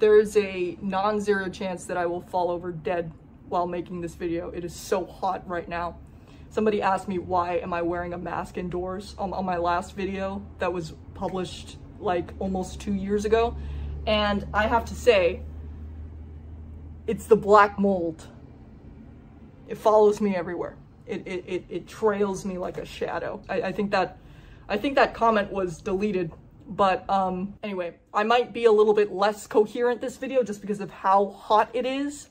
There is a non-zero chance that I will fall over dead while making this video. It is so hot right now. Somebody asked me why am I wearing a mask indoors on my last video that was published like almost 2 years ago. And I have to say, it's the black mold. It follows me everywhere. It trails me like a shadow. I think that comment was deleted. But anyway, I might be a little bit less coherent this video just because of how hot it is.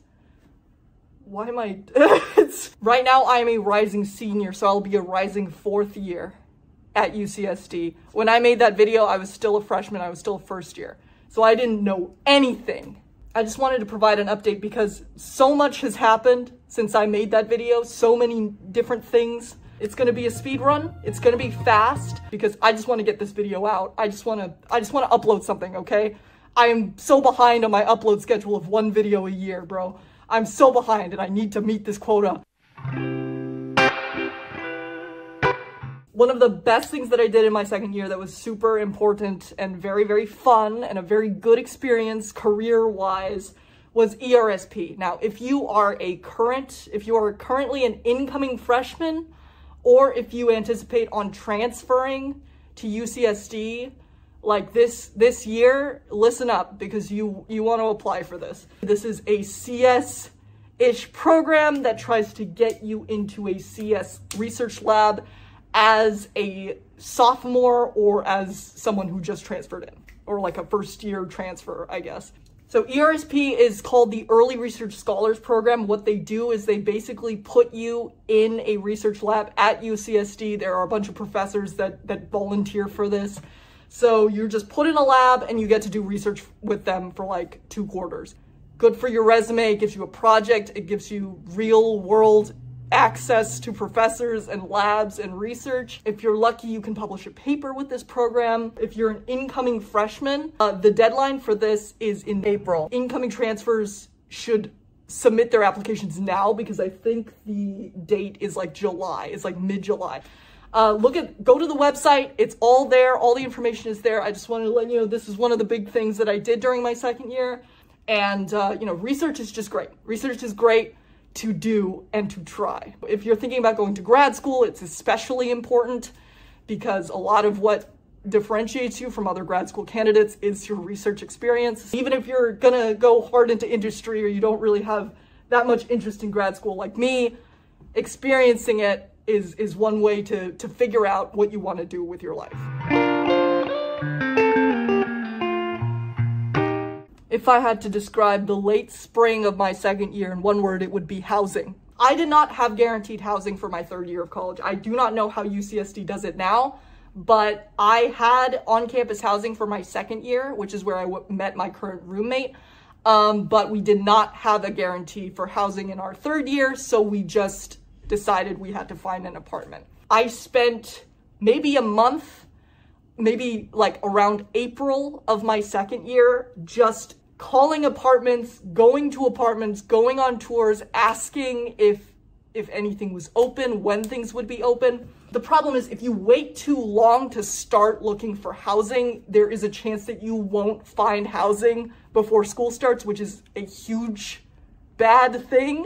Why am I... Right now, I am a rising senior, so I'll be a rising fourth year at UCSD. When I made that video, I was still a freshman. I was still a first year. So I didn't know anything. I just wanted to provide an update because so much has happened since I made that video. So many different things. It's gonna be a speed run. It's gonna be fast because I just want to get this video out. I just want to upload something, okay? I am so behind on my upload schedule of 1 video a year, bro. I'm so behind and I need to meet this quota. One of the best things that I did in my second year that was super important and very, very fun and a very good experience career-wise was ERSP. Now, if you are currently an incoming freshman, or if you anticipate on transferring to UCSD like this year, listen up because you want to apply for this. This is a CS-ish program that tries to get you into a CS research lab as a sophomore or as someone who just transferred in, or like a first year transfer, I guess. So ERSP is called the Early Research Scholars Program. What they do is they basically put you in a research lab at UCSD. There are a bunch of professors that volunteer for this. So you're just put in a lab and you get to do research with them for like 2 quarters. Good for your resume, it gives you a project, it gives you real world access to professors and labs and research. If you're lucky, you can publish a paper with this program. If you're an incoming freshman, the deadline for this is in April. Incoming transfers should submit their applications now because I think the date is like July. It's like mid-July. Go to the website. It's all there. All the information is there. I just wanted to let you know this is one of the big things that I did during my second year. And, you know, research is just great. Research is great to do and to try. If you're thinking about going to grad school, it's especially important because a lot of what differentiates you from other grad school candidates is your research experience. Even if you're gonna go hard into industry or you don't really have that much interest in grad school like me, experiencing it is one way to figure out what you want to do with your life. If I had to describe the late spring of my second year in one word, it would be housing. I did not have guaranteed housing for my 3rd year of college. I do not know how UCSD does it now, but I had on-campus housing for my 2nd year, which is where I met my current roommate. But we did not have a guarantee for housing in our 3rd year, so we just decided we had to find an apartment. I spent maybe a month, maybe like around April of my 2nd year, just calling apartments, going on tours, asking if anything was open, when things would be open. The problem is if you wait too long to start looking for housing, there is a chance that you won't find housing before school starts, which is a huge bad thing.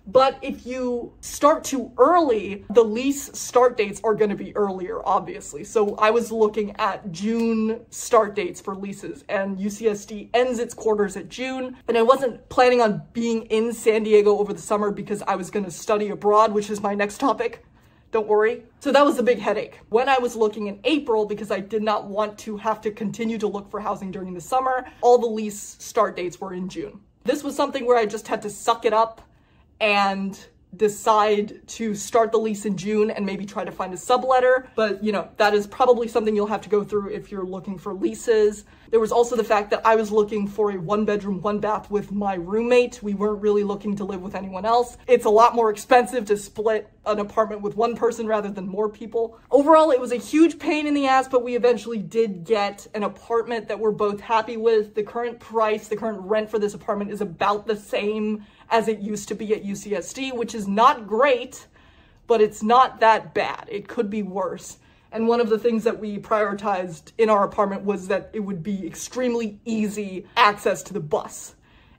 But if you start too early, the lease start dates are going to be earlier, obviously. So I was looking at June start dates for leases, and UCSD ends its quarters at June. And I wasn't planning on being in San Diego over the summer because I was going to study abroad, which is my next topic. Don't worry. So that was a big headache. When I was looking in April, because I did not want to have to continue to look for housing during the summer, all the lease start dates were in June. This was something where I just had to suck it up and decide to start the lease in June and maybe try to find a subletter. But, you know, that is probably something you'll have to go through if you're looking for leases. There was also the fact that I was looking for a 1-bedroom, 1-bath with my roommate. We weren't really looking to live with anyone else. It's a lot more expensive to split an apartment with one person rather than more people. Overall, it was a huge pain in the ass, but we eventually did get an apartment that we're both happy with. The current price, the current rent for this apartment is about the same as it used to be at UCSD, which is not great, but it's not that bad. It could be worse. And one of the things that we prioritized in our apartment was that it would be extremely easy access to the bus.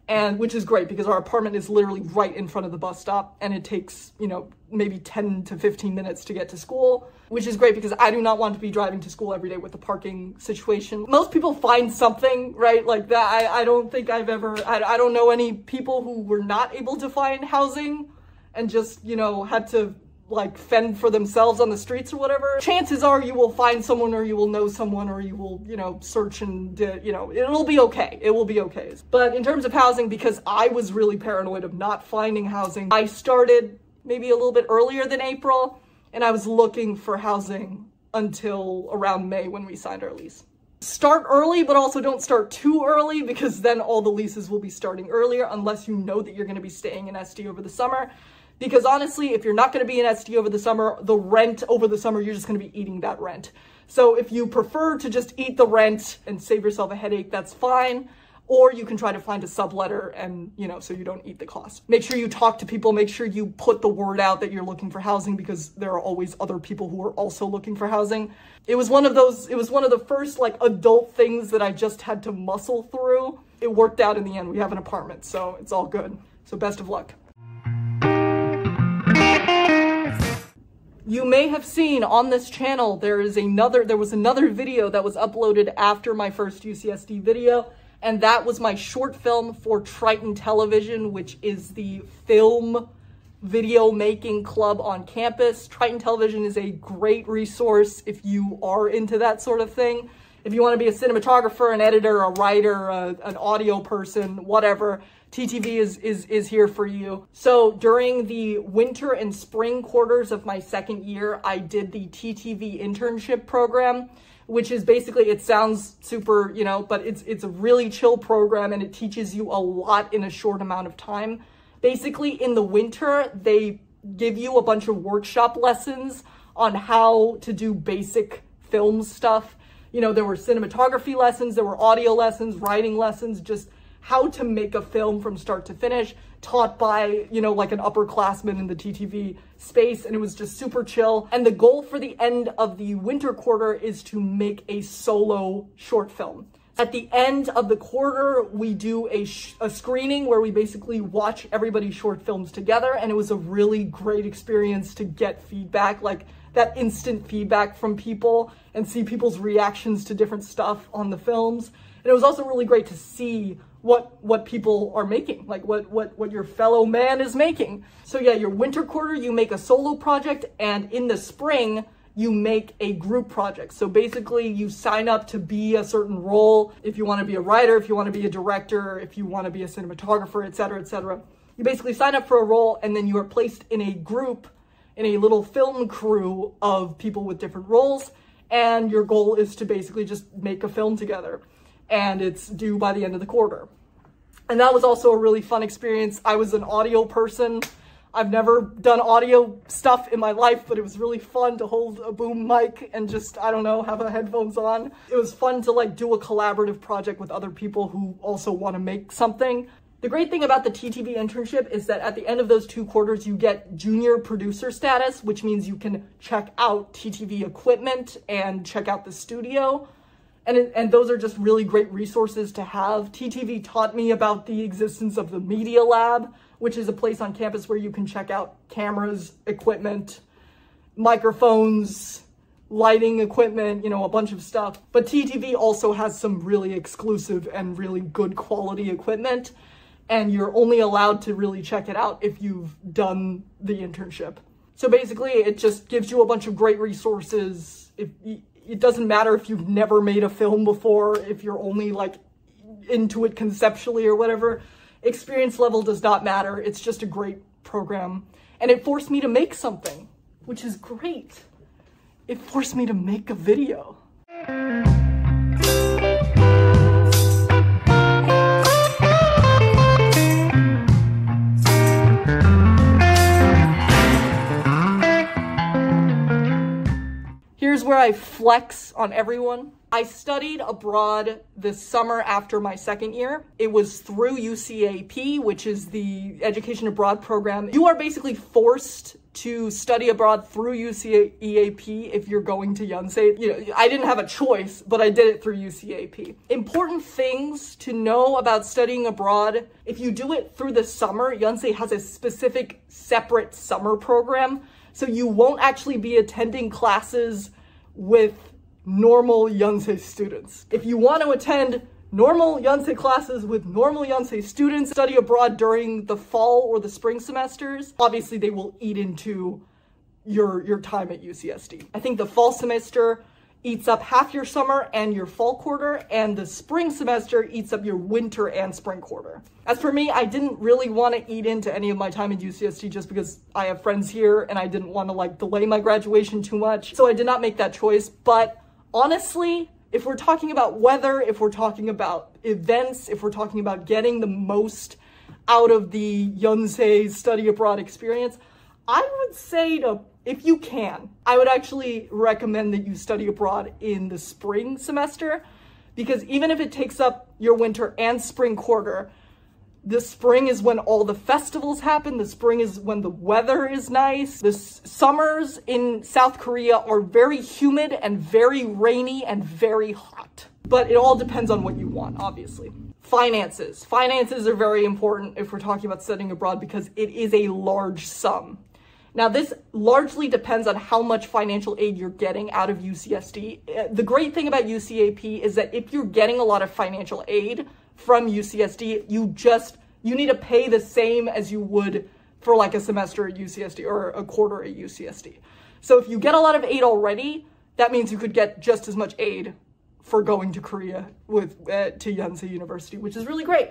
And which is great because our apartment is literally right in front of the bus stop and it takes, you know, maybe 10 to 15 minutes to get to school, which is great because I do not want to be driving to school every day with the parking situation. Most people find something, right, like that. I don't think I've ever, I don't know any people who were not able to find housing and just, you know, had to like fend for themselves on the streets or whatever. Chances are you will find someone or you will know someone or you will, you know, search and, you know, it'll be okay. It will be okay. But in terms of housing, because I was really paranoid of not finding housing, I started maybe a little bit earlier than April and I was looking for housing until around May when we signed our lease. Start early, but also don't start too early because then all the leases will be starting earlier unless you know that you're going to be staying in SD over the summer. Because honestly, if you're not going to be in SD over the summer, the rent over the summer, you're just going to be eating that rent. So if you prefer to just eat the rent and save yourself a headache, that's fine. Or you can try to find a subletter and, you know, so you don't eat the cost. Make sure you talk to people. Make sure you put the word out that you're looking for housing because there are always other people who are also looking for housing. It was one of the first like adult things that I just had to muscle through. It worked out in the end. We have an apartment, so it's all good. So best of luck. You may have seen on this channel, there was another video that was uploaded after my first UCSD video, and that was my short film for Triton Television, which is the film video making club on campus. Triton Television is a great resource if you are into that sort of thing. If you want to be a cinematographer, an editor, a writer, an audio person, whatever, TTV is here for you. So during the winter and spring quarters of my second year, I did the TTV internship program, which is basically, it sounds super, you know, but it's a really chill program and it teaches you a lot in a short amount of time. Basically in the winter, they give you a bunch of workshop lessons on how to do basic film stuff. You know, there were cinematography lessons, there were audio lessons, writing lessons, just how to make a film from start to finish, taught by, you know, like an upperclassman in the TTV space, and it was just super chill. And the goal for the end of the winter quarter is to make a solo short film. At the end of the quarter, we do a screening where we basically watch everybody's short films together, and it was a really great experience to get feedback, like that instant feedback from people and see people's reactions to different stuff on the films. And it was also really great to see what people are making, like what your fellow man is making. So yeah, your winter quarter, you make a solo project, and in the spring, you make a group project. So basically you sign up to be a certain role. If you want to be a writer, if you want to be a director, if you want to be a cinematographer, etc., etc. You basically sign up for a role and then you are placed in a group, in a little film crew of people with different roles. And your goal is to basically just make a film together. And it's due by the end of the quarter. And that was also a really fun experience. I was an audio person. I've never done audio stuff in my life, but it was really fun to hold a boom mic and just, I don't know, have a headphones on. It was fun to like do a collaborative project with other people who also want to make something. The great thing about the TTV internship is that at the end of those 2 quarters, you get junior producer status, which means you can check out TTV equipment and check out the studio. And those are just really great resources to have. TTV taught me about the existence of the Media Lab, which is a place on campus where you can check out cameras, equipment, microphones, lighting equipment, you know, a bunch of stuff. But TTV also has some really exclusive and really good quality equipment, and you're only allowed to really check it out if you've done the internship. So basically, it just gives you a bunch of great resources. It doesn't matter if you've never made a film before, if you're only like into it conceptually or whatever. Experience level does not matter. It's just a great program. And it forced me to make something, which is great. It forced me to make a video. Here's where I flex on everyone. I studied abroad this summer after my second year. It was through UCAP, which is the Education Abroad program. You are basically forced to study abroad through UCEAP if you're going to Yonsei. You know, I didn't have a choice, but I did it through UCEAP. Important things to know about studying abroad. If you do it through the summer, Yonsei has a specific separate summer program. So you won't actually be attending classes with normal Yonsei students. If you want to attend normal Yonsei classes with normal Yonsei students, study abroad during the fall or the spring semesters, obviously they will eat into your time at UCSD. I think the fall semester eats up half your summer and your fall quarter, and the spring semester eats up your winter and spring quarter. As for me, I didn't really want to eat into any of my time at UCSD just because I have friends here and I didn't want to like delay my graduation too much. So I did not make that choice. But honestly, if we're talking about weather, if we're talking about events, if we're talking about getting the most out of the Yonsei study abroad experience, I would say if you can, I would actually recommend that you study abroad in the spring semester, because even if it takes up your winter and spring quarter, the spring is when all the festivals happen. The spring is when the weather is nice. The summers in South Korea are very humid and very rainy and very hot. But it all depends on what you want, obviously. Finances. Finances are very important if we're talking about studying abroad because it is a large sum. Now, this largely depends on how much financial aid you're getting out of UCSD. The great thing about UCAP is that if you're getting a lot of financial aid from UCSD, you need to pay the same as you would for like a semester at UCSD or a quarter at UCSD. So if you get a lot of aid already, that means you could get just as much aid for going to Korea to Yonsei University, which is really great.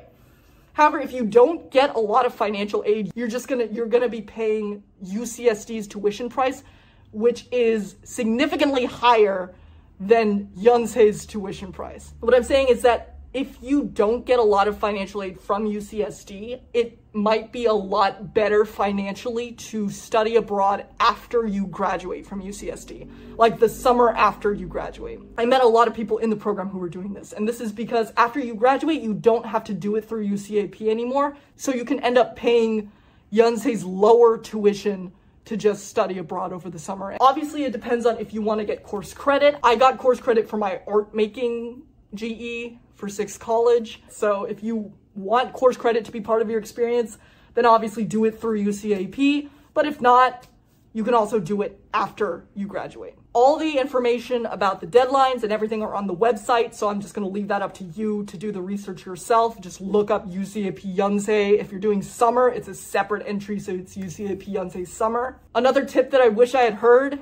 However, if you don't get a lot of financial aid, you're gonna be paying UCSD's tuition price, which is significantly higher than Yonsei's tuition price. What I'm saying is that if you don't get a lot of financial aid from UCSD, it might be a lot better financially to study abroad after you graduate from UCSD, like the summer after you graduate. I met a lot of people in the program who were doing this, and this is because after you graduate, you don't have to do it through UCAP anymore, so you can end up paying Yonsei's lower tuition to just study abroad over the summer. Obviously, it depends on if you want to get course credit. I got course credit for my art making GE for 6th college. So if you want course credit to be part of your experience, then obviously do it through UCAP. But if not, you can also do it after you graduate. All the information about the deadlines and everything are on the website, so I'm just going to leave that up to you to do the research yourself. Just look up UCAP Yonsei. If you're doing summer, it's a separate entry, so it's UCAP Yonsei Summer. Another tip that I wish I had heard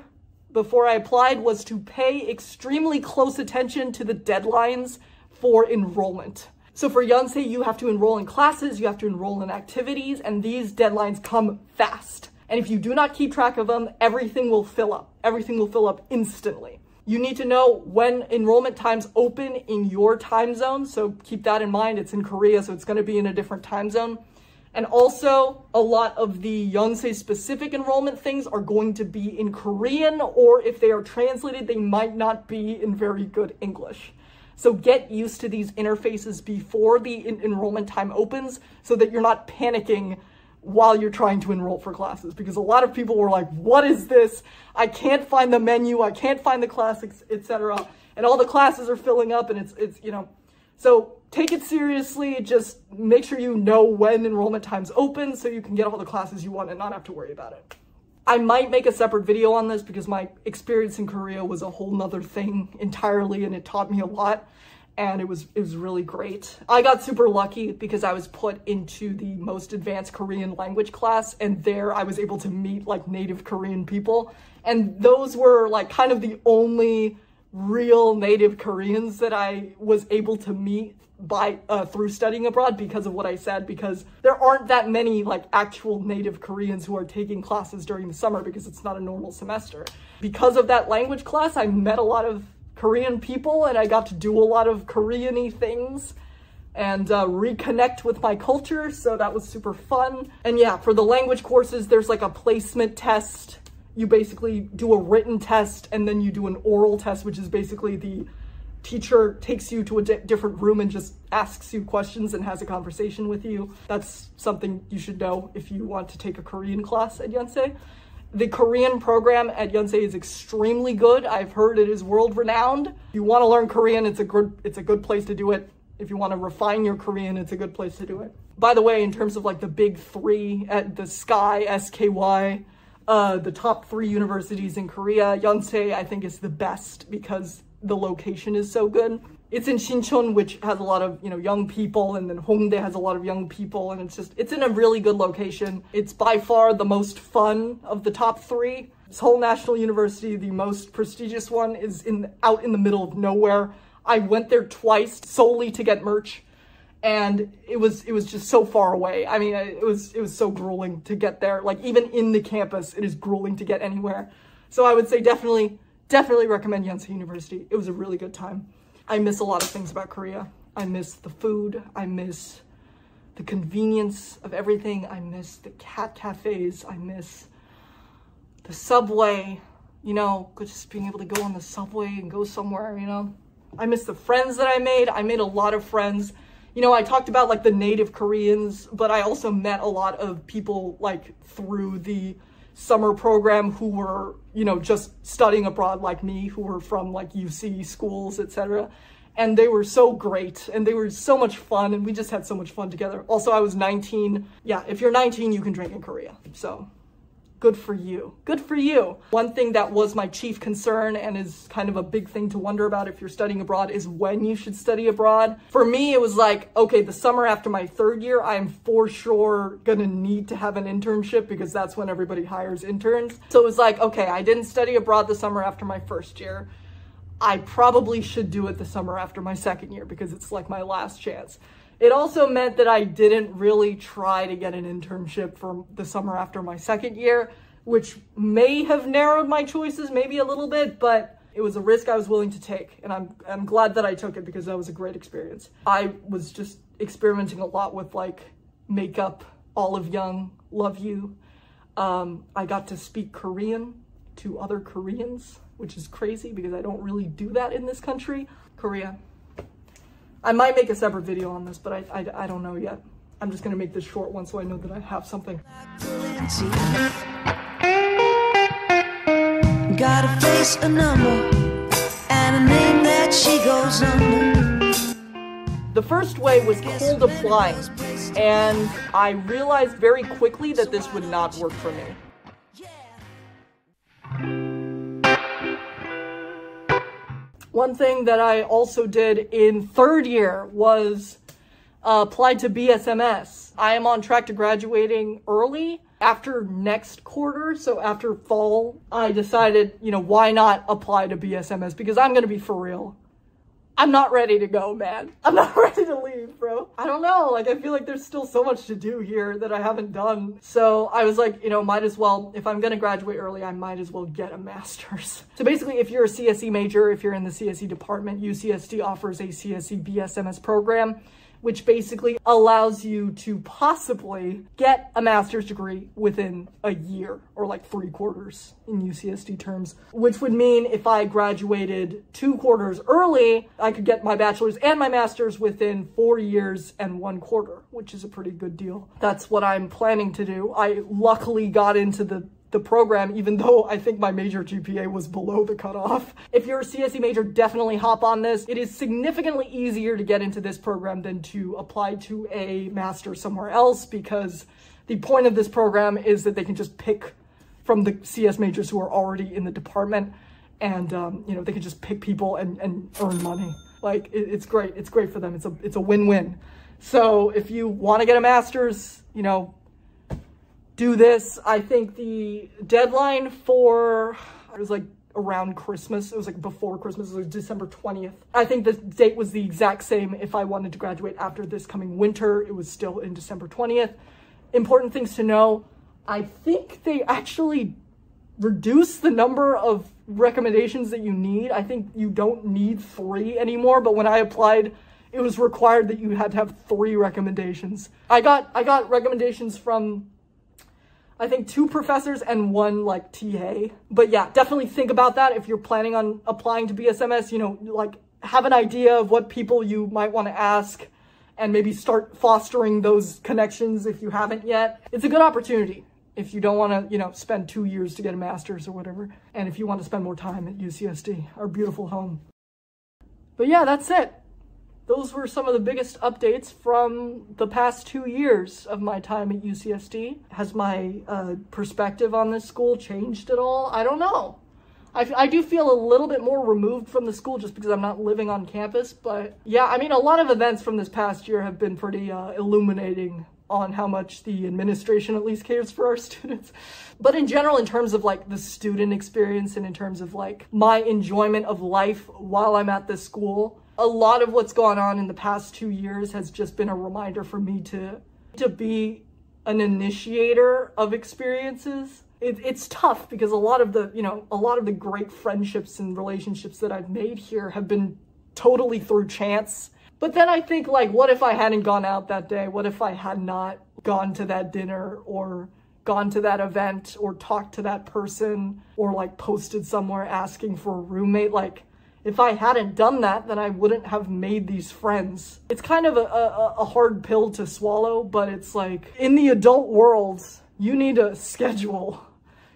before I applied was to pay extremely close attention to the deadlines for enrollment. So for Yonsei, you have to enroll in classes, you have to enroll in activities, and these deadlines come fast. And if you do not keep track of them, everything will fill up. Everything will fill up instantly. You need to know when enrollment times open in your time zone, so keep that in mind. It's in Korea, so it's going to be in a different time zone. And also, a lot of the Yonsei specific enrollment things are going to be in Korean, or if they are translated, they might not be in very good English. So get used to these interfaces before the enrollment time opens so that you're not panicking while you're trying to enroll for classes, because a lot of people were like, what is this? I can't find the menu, I can't find the classics, etc. And all the classes are filling up, and it's you know. So take it seriously, just make sure you know when enrollment times open so you can get all the classes you want and not have to worry about it. I might make a separate video on this because my experience in Korea was a whole nother thing entirely, and it taught me a lot, and it was really great. I got super lucky because I was put into the most advanced Korean language class, and there I was able to meet like native Korean people, and those were like kind of the only real native Koreans that I was able to meet through studying abroad because of what I said, because there aren't that many like actual native Koreans who are taking classes during the summer because it's not a normal semester. Because of that language class, I met a lot of Korean people, and I got to do a lot of Korean-y things and reconnect with my culture, so that was super fun. And yeah, for the language courses, there's like a placement test. You basically do a written test, and then you do an oral test, which is basically the teacher takes you to a different room and just asks you questions and has a conversation with you. That's something you should know if you want to take a Korean class at Yonsei. The Korean program at Yonsei is extremely good. I've heard it is world renowned. If you want to learn Korean, it's a good place to do it. If you want to refine your Korean, it's a good place to do it. By the way, in terms of like the big three at the SKY, SKY, the top 3 universities in Korea, Yonsei I think is the best because the location is so good. It's in Sinchon, which has a lot of, you know, young people, and then Hongdae has a lot of young people, and it's in a really good location. It's by far the most fun of the top 3. Seoul National University, the most prestigious one, is out in the middle of nowhere. I went there twice solely to get merch, and it was just so far away. I mean, it was so grueling to get there. Like, even in the campus, it is grueling to get anywhere. So I would say definitely recommend Yonsei University. It was a really good time. I miss a lot of things about Korea. I miss the food. I miss the convenience of everything. I miss the cat cafes. I miss the subway, you know, just being able to go on the subway and go somewhere, you know. I miss the friends that I made. I made a lot of friends. You know, I talked about like the native Koreans, but I also met a lot of people like through the summer program who were, you know, just studying abroad like me, who were from like UC schools, etc. And they were so great and they were so much fun, and we just had so much fun together. Also, I was 19. Yeah, if you're 19, you can drink in Korea. So good for you. Good for you. One thing that was my chief concern and is kind of a big thing to wonder about if you're studying abroad is when you should study abroad. For me, it was like, okay, the summer after my 3rd year, I'm for sure gonna need to have an internship because that's when everybody hires interns. So it was like, okay, I didn't study abroad the summer after my 1st year. I probably should do it the summer after my 2nd year because it's like my last chance. It also meant that I didn't really try to get an internship for the summer after my 2nd year, which may have narrowed my choices maybe a little bit, but it was a risk I was willing to take. And I'm glad that I took it because that was a great experience. I was just experimenting a lot with like makeup, Olive Young, love you. I got to speak Korean to other Koreans, which is crazy because I don't really do that in this country. Korea. I might make a separate video on this, but I don't know yet. I'm just gonna make this short one so I know that I have something. Got a face, a number, and a name that she goes under. The first way was cold applying, and I realized very quickly that this would not work for me. One thing that I also did in 3rd year was applied to BSMS. I am on track to graduating early after next quarter. So after fall, I decided, you know, why not apply to BSMS? Because I'm going to be for real. I'm not ready to go, man. I'm not ready to leave, bro. I don't know. Like, I feel like there's still so much to do here that I haven't done. So I was like, you know, might as well, if I'm going to graduate early, I might as well get a master's. So basically, if you're a CSE major, if you're in the CSE department, UCSD offers a CSE BSMS program, which basically allows you to possibly get a master's degree within a year, or like 3 quarters in UCSD terms, which would mean if I graduated 2 quarters early, I could get my bachelor's and my master's within 4 years and 1 quarter, which is a pretty good deal. That's what I'm planning to do. I luckily got into the program, even though I think my major GPA was below the cutoff. If you're a CSE major, definitely hop on this. It is significantly easier to get into this program than to apply to a master somewhere else, because the point of this program is that they can just pick from the CS majors who are already in the department, and you know, they can just pick people and earn money. Like, it's great. It's great for them. It's a win-win. So if you want to get a master's, you know, do this. I think the deadline for, it was like around Christmas. It was like before Christmas. It was December 20th. I think the date was the exact same if I wanted to graduate after this coming winter. It was still in December 20th. Important things to know. I think they actually reduced the number of recommendations that you need. I think you don't need 3 anymore, but when I applied, it was required that you had to have 3 recommendations. I got recommendations from, I think, 2 professors and 1 like TA. But yeah, definitely think about that if you're planning on applying to BSMS. You know, like, have an idea of what people you might want to ask and maybe start fostering those connections if you haven't yet. It's a good opportunity. if you don't want to, you know, spend 2 years to get a master's or whatever. And if you want to spend more time at UCSD, our beautiful home. But yeah, that's it. Those were some of the biggest updates from the past 2 years of my time at UCSD. Has my perspective on this school changed at all? I don't know. I do feel a little bit more removed from the school just because I'm not living on campus. But yeah, I mean, a lot of events from this past year have been pretty illuminating on how much the administration at least cares for our students. But in general, in terms of like the student experience and in terms of like my enjoyment of life while I'm at this school, a lot of what's gone on in the past 2 years has just been a reminder for me to be an initiator of experiences. It's tough because a lot of the great friendships and relationships that I've made here have been totally through chance. But then I think, like, what if I hadn't gone out that day? What if I had not gone to that dinner or gone to that event or talked to that person or like posted somewhere asking for a roommate? Like, if I hadn't done that, then I wouldn't have made these friends. It's kind of a hard pill to swallow, but it's like, in the adult world, you need to schedule.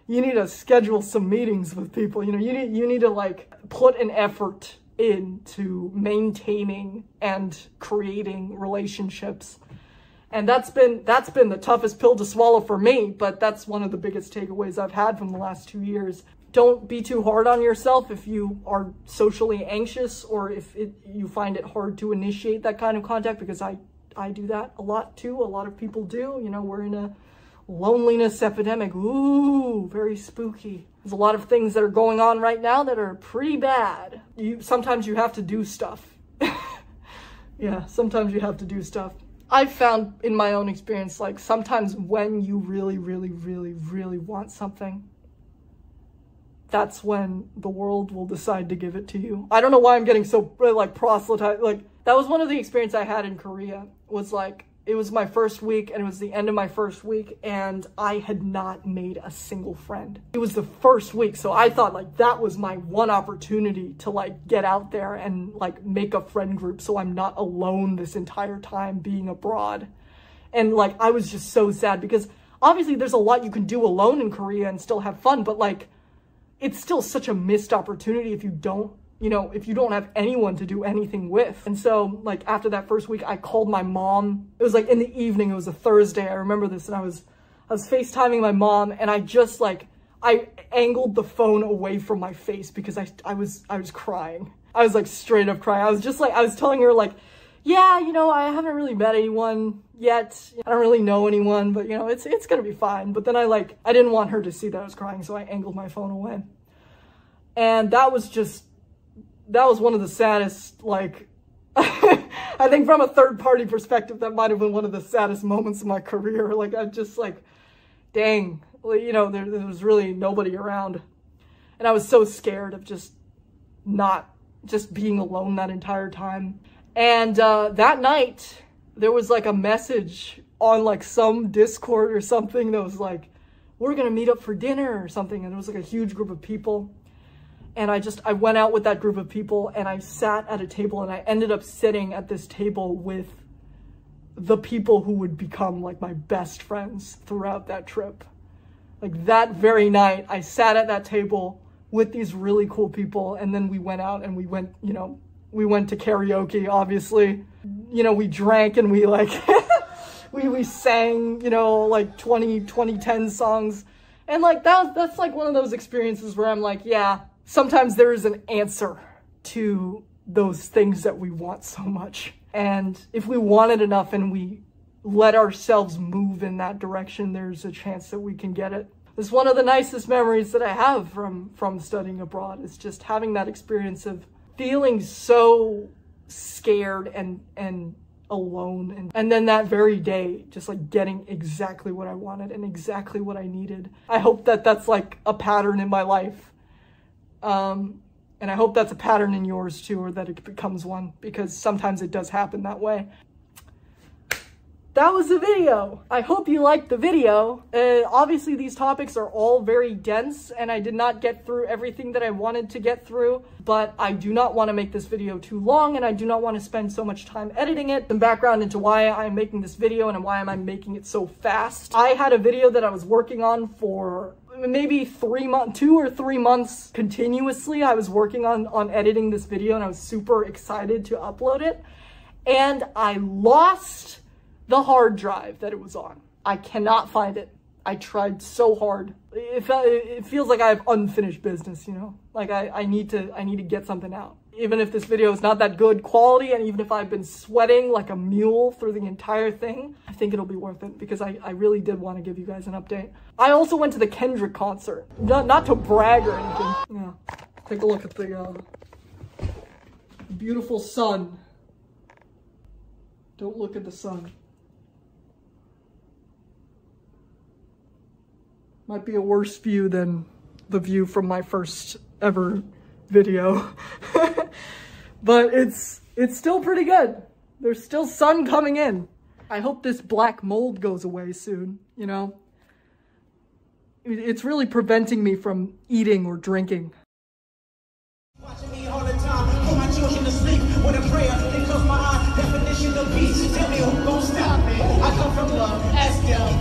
You need to schedule some meetings with people. You know, you need to like put an effort into maintaining and creating relationships. And that's been the toughest pill to swallow for me, but that's one of the biggest takeaways I've had from the last 2 years. Don't be too hard on yourself if you are socially anxious or if you find it hard to initiate that kind of contact, because I do that a lot too. A lot of people do. You know, we're in a loneliness epidemic. Ooh, very spooky. There's a lot of things that are going on right now that are pretty bad. Sometimes you have to do stuff. Yeah, sometimes you have to do stuff. I've found in my own experience, like sometimes when you really, really, really, really want something, that's when the world will decide to give it to you. I don't know why I'm getting so like proselytized. Like that was one of the experience I had in Korea. Was like, it was my first week and it was the end of my first week and I had not made a single friend. It was the first week. So I thought like that was my one opportunity to like get out there and like make a friend group so I'm not alone this entire time being abroad. And like, I was just so sad because obviously there's a lot you can do alone in Korea and still have fun, but like, it's still such a missed opportunity if you don't, you know, if you don't have anyone to do anything with. And so like after that first week, I called my mom. It was like in the evening, it was a Thursday. I remember this. And I was FaceTiming my mom and I just like, I angled the phone away from my face because I was crying. I was like straight up crying. I was just like, I was telling her like, yeah, you know, I haven't really met anyone yet. I don't really know anyone, but you know, it's gonna be fine. But then I didn't want her to see that I was crying, so I angled my phone away. And that was one of the saddest, like, I think from a third party perspective, that might've been one of the saddest moments of my career. Like, I just like, dang, you know, there was really nobody around. And I was so scared of just being alone that entire time. And that night, there was like a message on like some Discord or something that was like, we're gonna meet up for dinner or something. And it was like a huge group of people. And I went out with that group of people and I sat at a table and I ended up sitting at this table with the people who would become like my best friends throughout that trip. Like that very night, I sat at that table with these really cool people. And then we went out and we went to karaoke, obviously. You know, we drank and we like, we sang, you know, like 2010 songs. And like, that's like one of those experiences where I'm like, yeah, sometimes there is an answer to those things that we want so much. And if we want it enough and we let ourselves move in that direction, there's a chance that we can get it. It's one of the nicest memories that I have from studying abroad. It's just having that experience of feeling so scared and alone. And then that very day, just like getting exactly what I wanted and exactly what I needed. I hope that that's like a pattern in my life. And I hope that's a pattern in yours too, or that it becomes one, because sometimes it does happen that way. that was the video. I hope you liked the video. Obviously these topics are all very dense and I did not get through everything that I wanted to get through, but I do not want to make this video too long and I do not want to spend so much time editing it. Some background into why I'm making this video and why am I making it so fast. I had a video that I was working on for maybe 2 or 3 months continuously. I was working on editing this video and I was super excited to upload it. And I lost the hard drive that it was on. I cannot find it. I tried so hard. It feels like I have unfinished business, you know? Like I need to get something out. Even if this video is not that good quality, and even if I've been sweating like a mule through the entire thing, I think it'll be worth it because I really did want to give you guys an update. I also went to the Kendrick concert. Not to brag or anything. Yeah. Take a look at the beautiful sun. Don't look at the sun. Might be a worse view than the view from my first ever video. But it's still pretty good. There's still sun coming in. I hope this black mold goes away soon, you know? It's really preventing me from eating or drinking. Watching me all the time, put my children to sleep with a prayer, they close my eye, definition of peace, tell me who gon' stop me, I come from love, ask them.